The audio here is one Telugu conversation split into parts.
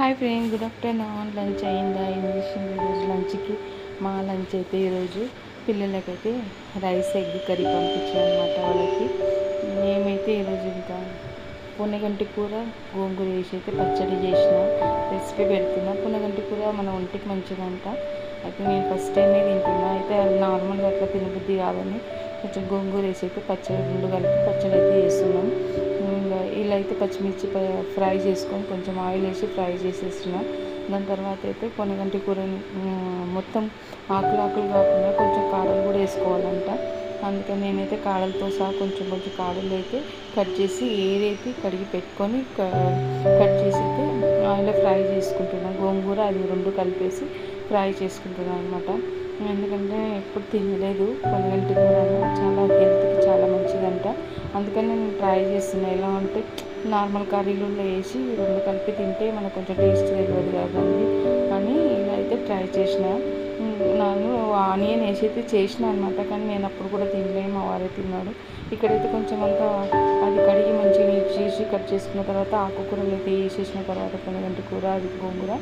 Hi friend, good afternoon. Lunch అయిందా? ఏం చేసింది ఈరోజు లంచ్కి? మా లంచ్ అయితే ఈరోజు పిల్లలకైతే రైస్ ఎగ్ కర్రీ పంపించాను అనమాట వాళ్ళకి. మేమైతే ఈరోజు ఇంకా పొన్నగంటి కూర గోంగూర వేసి అయితే పచ్చడి చేసిన రెసిపీ పెడుతున్నా. పొన్నగంటి కూర మన ఒంటికి మంచిదంట. అయితే నేను ఫస్ట్ టైమే తింటున్నా. అయితే అది నార్మల్గా అట్లా తినబుద్ధి కాదని కొంచెం గోంగూర వేసి అయితే పచ్చడి రెండు కలిపి పచ్చడి అయితే చేస్తున్నాం. ఇలా అయితే పచ్చిమిర్చి ఫ్రై చేసుకొని కొంచెం ఆయిల్ వేసి ఫ్రై చేసేస్తున్నాం. దాని తర్వాత అయితే పొన్నగంటి కూరని మొత్తం ఆకులు కాకుండా కొంచెం కాడలు కూడా వేసుకోవాలంట. అందుకని నేనైతే కాడలతో సహా కొంచెం కాడలు అయితే కట్ చేసి ఏదైతే కడిగి పెట్టుకొని కట్ చేసి అయితే ఆయిల్లో ఫ్రై చేసుకుంటున్నాను. గోంగూర అది రెండు కలిపేసి ఫ్రై చేసుకుంటున్నాను అనమాట. ఎందుకంటే ఎప్పుడు తినలేదు పొన్నగంటి కూర, చాలా హెల్త్కి చాలా మంచిదంట. అందుకని నేను ట్రై చేస్తున్నాను. ఎలా అంటే నార్మల్ కర్రీలలో వేసి రెండు కలిపి తింటే మనకు కొంచెం టేస్ట్ తెలియదు కదండి అని ఇలా అయితే ట్రై చేసిన. నేను ఆనియన్ వేసి అయితే చేసిన అనమాట. కానీ నేను అప్పుడు కూడా తినలేము, మా వారే తిన్నాడు. ఇక్కడైతే కొంచెం అంతా అది కడిగి మంచిగా నీట్ చేసి కట్ చేసుకున్న తర్వాత ఆకుకూరలు అయితే వేసేసిన తర్వాత పొన్నగంటి కూర అది గోంగూర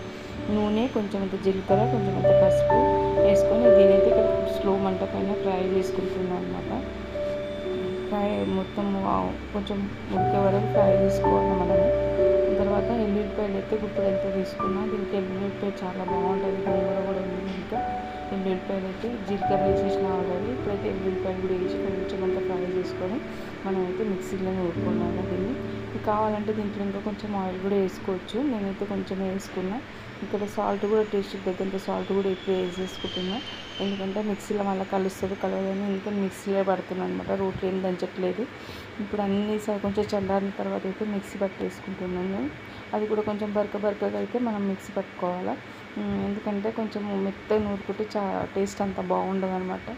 నూనె కొంచెం అంత జీలకర్ర కొంచెం అంత పసుపు వేసుకొని దీనైతే ఇక్కడ స్లో మంట పైన ఫ్రై చేసుకుంటున్నాను అనమాట. ఫ్రై మొత్తం కొంచెం ఉడికే వరకు ఫ్రై చేసుకోవాలి మనము. తర్వాత ఎల్లుల్లిపాయలు అయితే గుప్పుడు ఎంత తీసుకున్నా దీనికి ఎల్లుల్లిపాయ చాలా బాగుంటుంది. గోంగూర కూడా ఉంది. ఇంకా ఎల్లుల్లిపాయలు అయితే జీలకర్ర వేసేసిన ఆల్రెడీ. ఇప్పుడైతే ఎల్లుల్లిపాయలు కూడా వేసి కొంచెం అంతా ఫ్రై చేసుకొని మనం అయితే మిక్సీలో నూరుకున్నాము. దీన్ని కావాలంటే దీంట్లో ఇంకా కొంచెం ఆయిల్ కూడా వేసుకోవచ్చు. నేనైతే కొంచెం వేసుకున్నా. ఇక్కడ సాల్ట్ కూడా టేస్ట్కి తగ్గంత సాల్ట్ కూడా ఇప్పుడు వేసేసుకుంటున్నా. ఎందుకంటే మిక్సీలో మళ్ళీ కలుస్తుంది కలవదని ఎందుకంటే మిక్సీలో పడుతున్నాను అనమాట. రోట్లో ఏం దంచట్లేదు. ఇప్పుడు అన్నీ కొంచెం చల్లారిన తర్వాత అయితే మిక్సీ పట్టేసుకుంటున్నాను. అది కూడా కొంచెం బరకగా అయితే మనం మిక్సీ పట్టుకోవాలి. ఎందుకంటే కొంచెం మెత్తగా నూరుకుంటే టేస్ట్ అంత బాగుండదు అనమాట.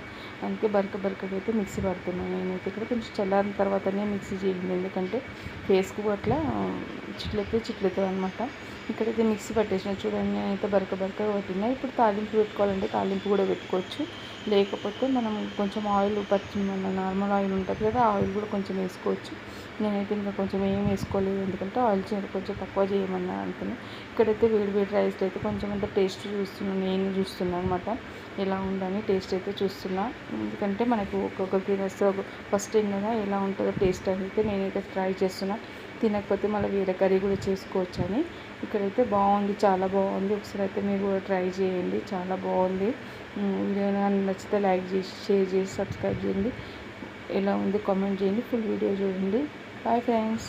అందుకే బరకగా అయితే మిక్సీ పడుతున్నాను. నేనైతే ఇక్కడ కొంచెం చల్లారిన తర్వాతనే మిక్సీ చేయండి. ఎందుకంటే ఫేస్కు అట్లా చిట్లెత్తుంది అనమాట. ఇక్కడైతే మిక్సీ పట్టేసిన చూడండి. నేనైతే బరకగా పట్టినా. ఇప్పుడు తాలింపు పెట్టుకోవాలంటే తాలింపు కూడా పెట్టుకోవచ్చు. లేకపోతే మనం కొంచెం ఆయిల్ మన నార్మల్ ఆయిల్ ఉంటుంది కదా, ఆ ఆయిల్ కూడా కొంచెం వేసుకోవచ్చు. నేనైతే ఇంకా కొంచెం ఏం వేసుకోలేదు. ఎందుకంటే ఆయిల్ కొంచెం తక్కువ చేయమన్నా అనుకుని ఇక్కడైతే వేడి రైస్లో అయితే కొంచెం అంత టేస్ట్ నేను చూస్తున్నాను అనమాట. ఎలా ఉందని టేస్ట్ అయితే చూస్తున్నా. ఎందుకంటే మనకు ఒక్కొక్కరికి ఫస్ట్ టైం కదా ఎలా ఉంటుందో టేస్ట్ అయితే నేనైతే ట్రై చేస్తున్నా. తినకపోతే మళ్ళీ వేరే కర్రీ కూడా చేసుకోవచ్చు అని. ఇక్కడైతే బాగుంది, చాలా బాగుంది. ఒకసారి అయితే మీరు కూడా ట్రై చేయండి, చాలా బాగుంది. వీడియో నచ్చితే లైక్ చేసి షేర్ చేసి సబ్స్క్రైబ్ చేయండి. ఎలా ఉంది కామెంట్ చేయండి. ఫుల్ వీడియో చూడండి. Bye friends.